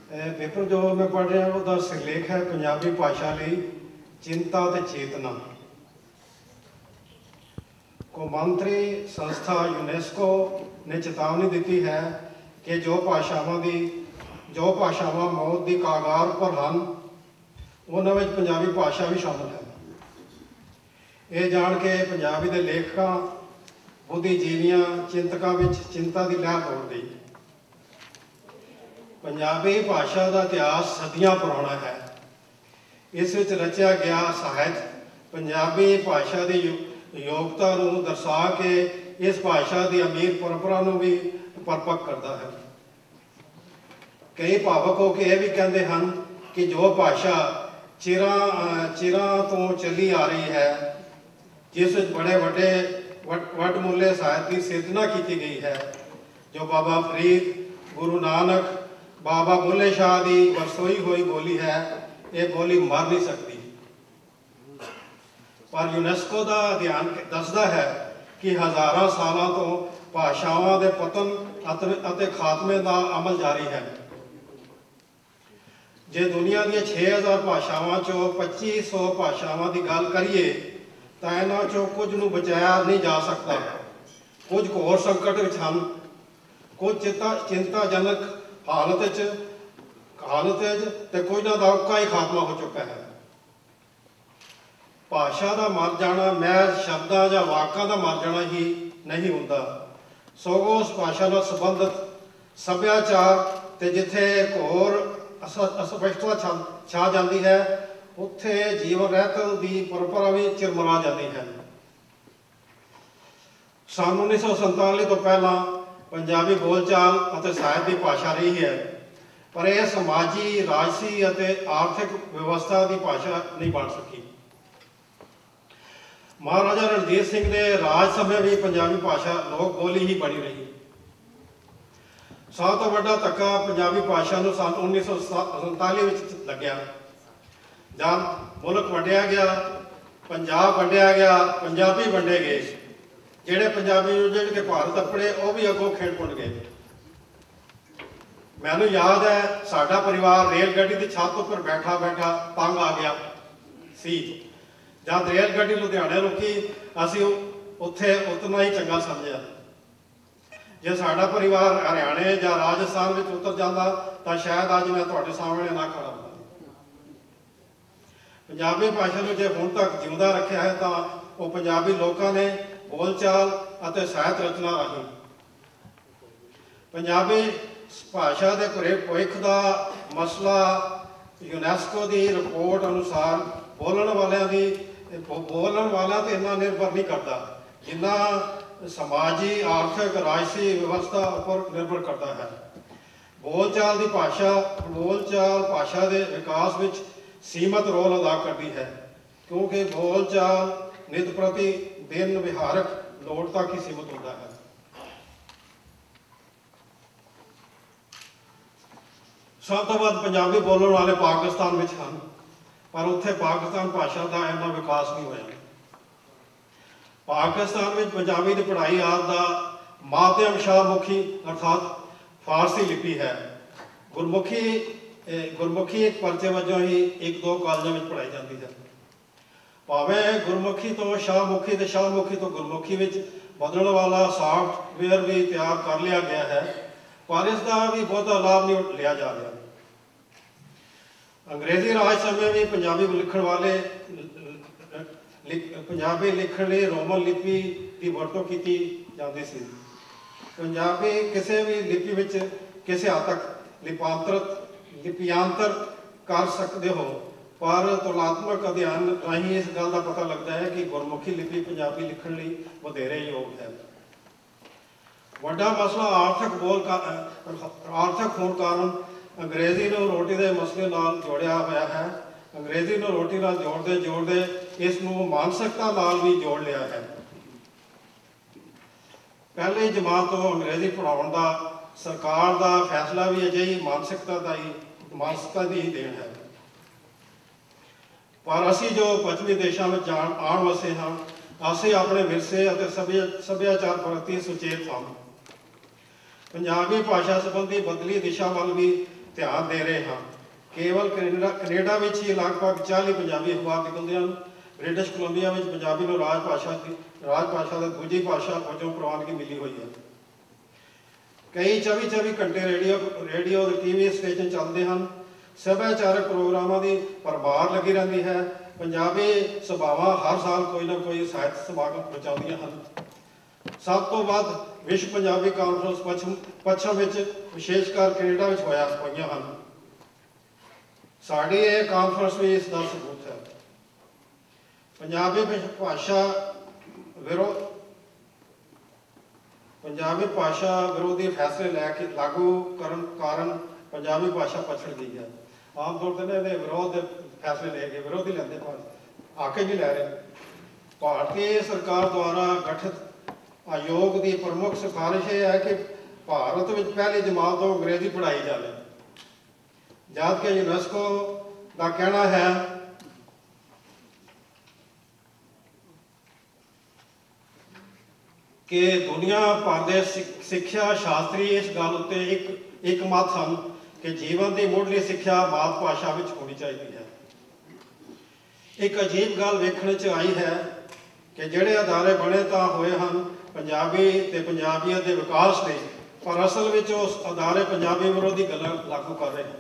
Paper जो मैं पढ़ रहा उसका सिरलेख है पंजाबी भाषा ਲਈ चिंता ते चेतना। कौमांतरी संस्था यूनेस्को ने चेतावनी दी है कि जो भाषावां मौत की कागार पर हैं उन्होंने पंजाबी भाषा भी शामिल है। ये जान के पंजाबी के लेखकों बुद्धिजीवियों चिंतकों में चिंता की लहर दौड़ गई। पंजाबी भाषा का इतिहास सदियां पुराना है। इस विच रचा गया साहित्य पंजाबी भाषा की योग्यता को दर्शा के इस भाषा की अमीर परंपरा को भी परपक करता है। कई भावक होकर यह भी कहते हैं कि जो भाषा चिरां तो चली आ रही है, जिस बड़े बड़े वटमुले साहित्य की सिरजना की गई है, जो बाबा फरीद, गुरु नानक, बाबा बुल्ले शाह की वरसोई हुई बोली है, ये बोली मर नहीं सकती। पर यूनेस्को का अध्ययन दसदा है कि हज़ारों सालों तो भाषावां के पतन अते खात्मे का अमल जारी है। जे दुनिया दी 6000 भाषावां चो 2500 भाषावां की गल करिए तो इन्हां चो कुछ नूं बचाया नहीं जा सकता। कुछ घोर संकट विच हन, कुछ चिंताजनक हालत ते कुछ दा ही खात्मा हो चुका है। भाषा का मर जाना महज शब्दां या वाकां का मर जाना ही नहीं होंदा, सगों उस भाषा नाल संबंधित सभ्याचार ते जिथे घोर अस्पष्टता छा जाती है, उत्थे जीवन रहत की परंपरा भी चिरमरा जाती है। सन 1947 तो पहला पंजाबी बोलचाल और साहित्य की भाषा रही है, पर यह समाजी राजसी और आर्थिक व्यवस्था की भाषा नहीं बन सकी। महाराजा रणजीत सिंह के राज समय भी पंजाबी भाषा लोक बोली ही बनी रही। सब तो बड़ा धक्का पंजाबी भाषा को सन 1947 लग्या, जब मुल्क वंडिया गया, पंजाब वंडिया गया, पंजाबी वंडे गए। ਜਿਹੜੇ पंजाबी उजड़ के भारत अपने वो भी अगों खेड़ पुण गए। मैनू याद है साडा परिवार रेल गड्डी की छत उपर बैठा बैठा तंग आ गया सी। जब रेल गड्डी लुधियाने रुकी असी उत्थे उतरना ही चंगा समझा। जे साडा परिवार हरियाणे या राजस्थान में उतर जाता तो शायद अज मैं तुहाडे सामने ना खड़ा होंदा। पंजाबी भाषा को जो हुण तक जिंदा रखा है तो वो पंजाबी लोगों ने बोलचाल और साहित्य रचना राही। पंजाबी भाषा के भविख का मसला यूनेस्को की रिपोर्ट अनुसार बोलने वालों पर इन्ना निर्भर नहीं करता जिन्ना समाजी आर्थिक राजसी व्यवस्था पर निर्भर करता है। बोलचाल की भाषा के विकास में सीमित रोल अदा करती है, क्योंकि बोलचाल नित प्रति दिन विहारक लोड़ तक ही सीमित होता है। सब तो बाद पंजाबी बोलने वाले पाकिस्तान में हैं, पर उत्थे पाकिस्तान भाषा का इन्ना विकास नहीं होया। पाकिस्तान में पंजाबी की पढ़ाई आज का माध्यम शाहमुखी अर्थात फारसी लिपि है। गुरमुखी एक परचे वजों ही 1-2 कॉलेजों में पढ़ाई जाती है। भावें गुरमुखी तो शाहमुखी तो गुरमुखी में बदलने वाला सॉफ्टवेयर भी तैयार कर लिया गया है, पर इसका भी बहुत लाभ नहीं लिया जा रहा। अंग्रेजी राज समय में पंजाबी लिखण लिए रोमन लिपि की वरतों की जाती सी। पंजाबी किसी भी लिपि में किसी हद तक लिपियांतर कर सकते हो, पर तुलनात्मक अध्ययन राही इस गल का पता लगता है कि गुरमुखी लिपि पंजाबी लिखण लई वधेरे योग है। वड्डा मसला आर्थिक होने कारण अंग्रेजी को रोटी के मसले नाल जोड़िया हुआ है। अंग्रेजी को रोटी नाल जोड़ते इसनूं मानसिकता नाल भी जोड़ लिया है। पहले जमात तो अंग्रेजी पढ़ाउण का सरकार का फैसला भी अजिही मानसिकता की ही देन है। पर असी जो पश्चिमी देशों में आन वसे हाँ, असी अपने विरसे और सभ्याचार प्रति सुचेत हाँ। पंजाबी भाषा संबंधी बदली दिशा वाल भी ਧਿਆਨ ਦੇ ਰਹੇ ਹਾਂ। ਕੇਵਲ ਕੈਨੇਡਾ ਵਿੱਚ ਹੀ ਲਗਭਗ 40 ਪੰਜਾਬੀ ਅਖਬਾਰ ਨਿਕਲਦੇ ਹਨ। ਬ੍ਰਿਟਿਸ਼ ਕੋਲੰਬੀਆ ਵਿੱਚ ਪੰਜਾਬੀ ਨੂੰ ਰਾਜ ਭਾਸ਼ਾ ਦੀ ਦੂਜੀ ਭਾਸ਼ਾ ਵਜੋਂ ਪ੍ਰਵਾਨਗੀ ਮਿਲੀ ਹੋਈ ਹੈ। ਕਈ 24 ਘੰਟੇ ਰੇਡੀਓ ਤੇ ਟੀਵੀ ਸਟੇਸ਼ਨ ਚੱਲਦੇ ਹਨ। ਸੱਭਿਆਚਾਰਕ ਪ੍ਰੋਗਰਾਮਾਂ ਦੀ ਭਰਮਾਰ ਲੱਗੀ ਰਹਿੰਦੀ ਹੈ। ਪੰਜਾਬੀ ਸਭਾਵਾਂ ਹਰ ਸਾਲ ਕੋਈ ਨਾ ਕੋਈ ਸਾਹਿਤ ਸਮਾਗਮ ਰਚਾਉਂਦੀਆਂ ਹਨ। ਸਭ ਤੋਂ ਵੱਧ ਵਿਸ਼ਵ ਪੰਜਾਬੀ ਕਾਨਫਰੰਸ ਪੱਛਮ ਵਿੱਚ, ਵਿਸ਼ੇਸ਼कर ਕੈਨੇਡਾ ਵਿੱਚ ਹੋਈਆਂ ਹਨ। ਸਾਡੀ ਇਹ ਕਾਨਫਰੰਸ ਵੀ ਇਸ ਦਾ ਸਬੂਤ ਹੈ। ਪੰਜਾਬੀ ਭਾਸ਼ਾ ਵਿਰੋਧੀ ਫੈਸਲੇ ਲੈ ਕੇ ਲਾਗੂ ਕਰਨ ਕਾਰਨ ਪੰਜਾਬੀ ਭਾਸ਼ਾ ਪਛੜ ਗਈ ਹੈ। ਆਮ ਤੌਰ 'ਤੇ ਇਹਦੇ ਵਿਰੋਧ ਦੇ ਫੈਸਲੇ ਲੈ ਕੇ ਵਿਰੋਧੀ ਲੈਂਦੇ, ਪਰ ਆ ਕੇ ਨਹੀਂ ਲੈ ਰਹੇ। ਭਾਰਤੀ ਸਰਕਾਰ ਦੁਆਰਾ ਗਠਿਤ ਆਯੋਗ ਦੀ ਪ੍ਰਮੁੱਖ ਸਿਫਾਰਿਸ਼ ਇਹ ਹੈ ਕਿ ਭਾਰਤ ਵਿੱਚ ਪਹਿਲੀ ਜਮਾਤ ਤੋਂ ਅੰਗਰੇਜ਼ੀ ਪੜ੍ਹਾਈ ਜਾਵੇ, ਜਦ ਕਿ ਯੂਨੈਸਕੋ ਦਾ ਕਹਿਣਾ ਹੈ ਕਿ ਦੁਨੀਆ ਭਰ ਦੇ ਸਿੱਖਿਆ ਸ਼ਾਸਤਰੀ ਇਸ ਗੱਲ ਉੱਤੇ ਇੱਕਮਤ ਹਨ ਕਿ ਜੀਵਨ ਦੀ ਮੁੱਢਲੀ ਸਿੱਖਿਆ ਮਾਤ ਭਾਸ਼ਾ ਵਿੱਚ ਹੋਣੀ ਚਾਹੀਦੀ ਹੈ। ਇੱਕ ਅਜੀਬ ਗੱਲ ਵੇਖਣ 'ਚ ਆਈ ਹੈ ਕਿ ਜਿਹੜੇ ਅਦਾਰੇ ਬਣੇ ਤਾਂ ਹੋਏ ਹਨ ਪੰਜਾਬੀ ਤੇ ਪੰਜਾਬੀਅਤ ਦੇ ਵਿਕਾਸ ਲਈ, ਪਰ ਅਸਲ ਵਿੱਚ ਉਸ ਅਦਾਰੇ ਪੰਜਾਬੀ ਵਿਰੋਧੀ ਗੱਲਾਂ ਲਾਗੂ ਕਰ ਰਹੇ ਹਨ।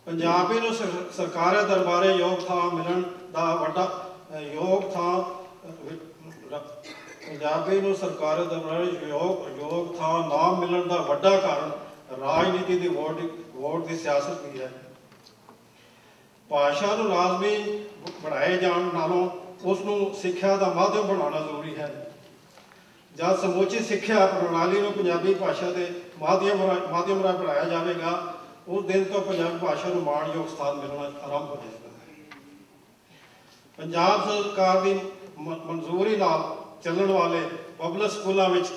ਪੰਜਾਬੀ ਨੂੰ ਸਰਕਾਰੀ ਦਰਬਾਰੇ ਯੋਗ ਥਾਂ ਮਿਲਣ ਦਾ ਵੱਡਾ ਪੰਜਾਬੀ ਨੂੰ ਸਰਕਾਰੀ ਦਰਬਾਰੇ ਯੋਗ ਥਾਂ ਨਾ ਮਿਲਣ ਦਾ ਵੱਡਾ ਕਾਰਨ ਰਾਜਨੀਤੀ ਦੀ ਵੋਟ ਦੀ ਸਿਆਸਤ ਵੀ ਹੈ। ਭਾਸ਼ਾ ਨੂੰ ਲਾਜ਼ਮੀ ਬਣਾਏ ਜਾਣ ਨਾਲੋਂ ਉਸ ਨੂੰ ਸਿੱਖਿਆ ਦਾ ਮਾਧਿਅਮ ਬਣਾਉਣਾ ਜ਼ਰੂਰੀ ਹੈ। ਜਦ ਸਮੁੱਚੀ ਸਿੱਖਿਆ ਪ੍ਰਣਾਲੀ ਨੂੰ ਪੰਜਾਬੀ ਭਾਸ਼ਾ ਦੇ ਮਾਧਿਅਮ ਰਾਹੀਂ ਪੜ੍ਹਾਇਆ ਜਾਵੇਗਾ, ਉਸ ਦਿਨ ਤੋਂ ਪੰਜਾਬੀ ਭਾਸ਼ਾ ਨੂੰ ਮਾਣਯੋਗ ਸਥਾਨ ਮਿਲਣਾ ਆਰੰਭ ਹੋ ਜਾਏਗਾ। ਪੰਜਾਬ ਸਰਕਾਰ ਦੀ ਮਨਜ਼ੂਰੀ ਨਾਲ ਚੱਲਣ ਵਾਲੇ ਪਬਲਿਕ ਸਕੂਲਾਂ ਵਿੱਚ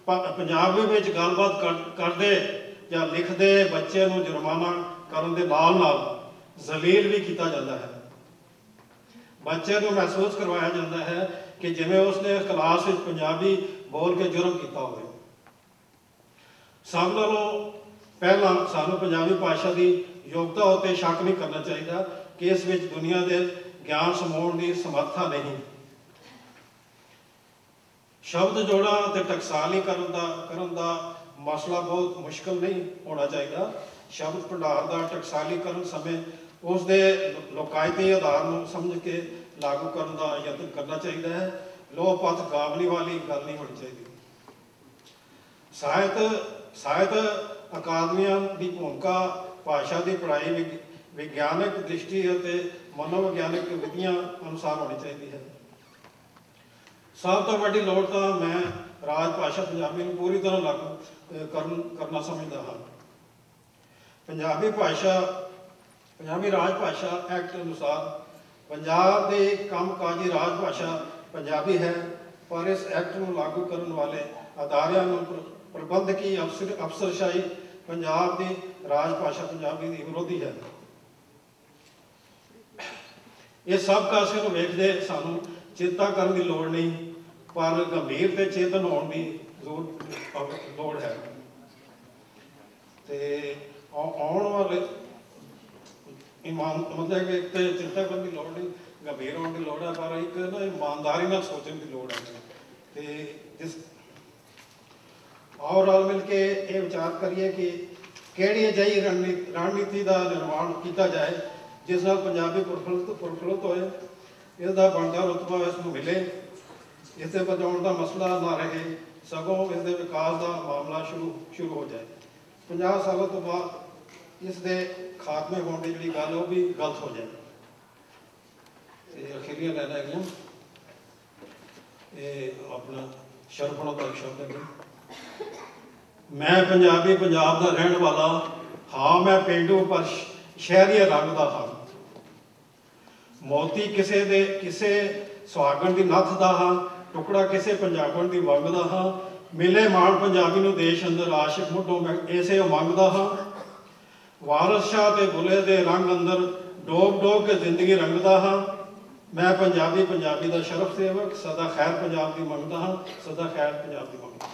ਪੰਜਾਬੀ ਵਿੱਚ ਗੱਲਬਾਤ ਕਰਦੇ ਜਾਂ ਲਿਖਦੇ ਬੱਚੇ ਨੂੰ ਜੁਰਮਾਨਾ ਕਰਨ ਦੇ ਨਾਲ ਜ਼ਲੀਲ ਵੀ ਕੀਤਾ ਜਾਂਦਾ ਹੈ। ਬੱਚੇ ਨੂੰ ਮਹਿਸੂਸ ਕਰਵਾਇਆ ਜਾਂਦਾ ਹੈ ਕਿ ਜਿਵੇਂ ਉਸਨੇ ਕਲਾਸ ਵਿੱਚ ਪੰਜਾਬੀ ਬੋਲ ਕੇ ਜੁਰਮ ਕੀਤਾ ਹੋਵੇ। ਸਭ ਨਾਲੋਂ ਪਹਿਲਾਂ ਸਾਨੂੰ ਪੰਜਾਬੀ ਭਾਸ਼ਾ ਦੀ ਯੋਗਤਾ ਉੱਤੇ ਸ਼ੱਕ ਨਹੀਂ ਕਰਨਾ ਚਾਹੀਦਾ ਕਿ ਇਸ ਵਿੱਚ ਦੁਨੀਆ ਦੇ ਗਿਆਨ ਸਮੂਹਣ ਦੀ ਸਮਰੱਥਾ ਨਹੀਂ। ਸ਼ਬਦ ਜੋੜਾਂ ਅਤੇ ਟਕਸਾਲੀ ਕਰਨ ਦਾ ਮਸਲਾ ਬਹੁਤ ਮੁਸ਼ਕਲ ਨਹੀਂ ਹੋਣਾ ਚਾਹੀਦਾ। ਸ਼ਬਦ ਭੰਡਾਰ ਦਾ ਟਕਸਾਲੀਕਰਨ ਸਮੇਂ ਉਸ ਦੇ ਲੋਕਾਇਤੀ ਆਧਾਰ ਨੂੰ ਸਮਝ ਕੇ ਲਾਗੂ ਕਰਨ ਦਾ ਯਤਨ ਕਰਨਾ ਚਾਹੀਦਾ ਹੈ। ਲੋਹ ਪੱਥ ਗਾਵਲੀ ਵਾਲੀ ਗੱਲ ਨਹੀਂ ਹੋਣੀ ਚਾਹੀਦੀ। ਸਾਹਿਤ ਅਕਾਦਮੀਆਂ ਦੀ ਭੂਮਿਕਾ ਭਾਸ਼ਾ ਦੀ ਪੜ੍ਹਾਈ ਵਿਗਿਆਨਕ ਦ੍ਰਿਸ਼ਟੀ ਅਤੇ ਮਨੋਵਿਗਿਆਨਕ ਵਿਧੀਆਂ ਅਨੁਸਾਰ ਹੋਣੀ ਚਾਹੀਦੀ ਹੈ। ਸਭ ਤੋਂ ਵੱਡੀ ਲੋੜ ਤਾਂ ਮੈਂ ਰਾਜ ਭਾਸ਼ਾ ਪੰਜਾਬੀ ਨੂੰ ਪੂਰੀ ਤਰ੍ਹਾਂ ਲਾਗੂ ਕਰਨਾ ਸਮਝਦਾ ਹਾਂ। ਪੰਜਾਬੀ ਰਾਜ ਭਾਸ਼ਾ ਐਕਟ ਅਨੁਸਾਰ ਪੰਜਾਬ ਦੇ ਕੰਮਕਾਜੀ ਰਾਜ ਭਾਸ਼ਾ ਪੰਜਾਬੀ ਹੈ, ਪਰ ਇਸ ਐਕਟ ਨੂੰ ਲਾਗੂ ਕਰਨ ਵਾਲੇ ਅਦਾਰਿਆਂ ਨੂੰ ਪ੍ਰਬੰਧਕੀ ਅਫਸਰਸ਼ਾਹੀ ਪੰਜਾਬ ਦੀ ਰਾਜ ਭਾਸ਼ਾ ਪੰਜਾਬੀ ਦੀ ਵਿਰੋਧੀ ਹੈ। ਇਹ ਸਭ ਕਾਸੇ ਨੂੰ ਵੇਖਦੇ ਸਾਨੂੰ ਚਿੰਤਾ ਕਰਨ ਦੀ ਲੋੜ ਨਹੀਂ, ਪਰ ਗੰਭੀਰ ਤੇ ਚੇਤਨ ਹੋਣ ਦੀ ਲੋੜ ਹੈ। ਤੇ ਆਉਣ ਵਾਲੇ ਮਤਲਬ ਕਿ ਇੱਕ ਤੇ ਚਿੰਤਾ ਕਰਨ ਦੀ ਲੋੜ ਨਹੀਂ, ਗੰਭੀਰ ਹੋਣ ਦੀ ਲੋੜ ਹੈ, ਪਰ ਇੱਕ ਨਾ ਇਮਾਨਦਾਰੀ ਨਾਲ ਸੋਚਣ ਦੀ ਲੋੜ ਹੈ। ਤੇ ਆਓ ਰਲ ਮਿਲ ਕੇ ਇਹ ਵਿਚਾਰ ਕਰੀਏ ਕਿ ਕਿਹੜੀ ਅਜਿਹੀ ਰਣਨੀਤੀ ਦਾ ਨਿਰਮਾਣ ਕੀਤਾ ਜਾਏ ਜਿਸ ਨਾਲ ਪੰਜਾਬੀ ਪ੍ਰਫੁੱਲਤ ਹੋਏ, ਇਸ ਦਾ ਬਣਦਾ ਰੁਤਬਾ ਇਸ ਨੂੰ ਮਿਲੇ, ਇਸ ਦੇ ਬਚਾਉਣ ਦਾ ਮਸਲਾ ਨਾ ਰਹੇ, ਸਗੋਂ ਇਸ ਦੇ ਵਿਕਾਸ ਦਾ ਮਾਮਲਾ ਸ਼ੁਰੂ ਹੋ ਜਾਏ। 50 ਸਾਲਾਂ ਤੋਂ ਬਾਅਦ ਇਸ ਦੇ ਖਾਤਮੇ ਹੋਣ ਦੀ ਜਿਹੜੀ ਗੱਲ ਉਹ ਵੀ ਗਲਤ ਹੋ ਜਾਏ। ਤੇ ਅਖੀਰੀਆਂ ਲੈਣਾ ਹੈਗੀਆਂ ਇਹ ਆਪਣਾ ਸ਼ਰਫਣਾ ਦਾ ਸ਼ਬਦ ਹੈ। ਮੈਂ ਪੰਜਾਬੀ ਪੰਜਾਬ ਦਾ ਰਹਿਣ ਵਾਲਾ ਹਾਂ, ਮੈਂ ਪੇਂਡੂ ਪਰ ਸ਼ਹਿਰੀ ਰੰਗ ਦਾ ਹਾਂ। ਮੋਤੀ ਕਿਸੇ ਸੁਹਾਗਣ ਦੀ ਨੱਥ ਦਾ ਹਾਂ, ਟੁਕੜਾ ਕਿਸੇ ਪੰਜਾਬਣ ਦੀ ਵੰਗ ਦਾ ਹਾਂ। ਮਿਲੇ ਮਾਣ ਪੰਜਾਬੀ ਨੂੰ ਦੇਸ਼ ਅੰਦਰ ਆਸ਼ਿਕ ਮੁੱਢੋਂ ਮੈਂ ਇਸੇ ਮੰਗਦਾ ਹਾਂ। ਵਾਰਸ ਸ਼ਾਹ ਤੇ ਬੁੱਲੇ ਦੇ ਰੰਗ ਅੰਦਰ ਡੋਬ ਕੇ ਜ਼ਿੰਦਗੀ ਰੰਗਦਾ ਹਾਂ। ਮੈਂ ਪੰਜਾਬੀ ਦਾ ਸ਼ਰਫ ਸੇਵਕ, ਸਦਾ ਖੈਰ ਪੰਜਾਬ ਦੀ ਮੰਗਦਾ ਹਾਂ, ਸਦਾ ਖੈਰ ਪੰਜਾਬ ਦੀ ਮੰਗਦਾ।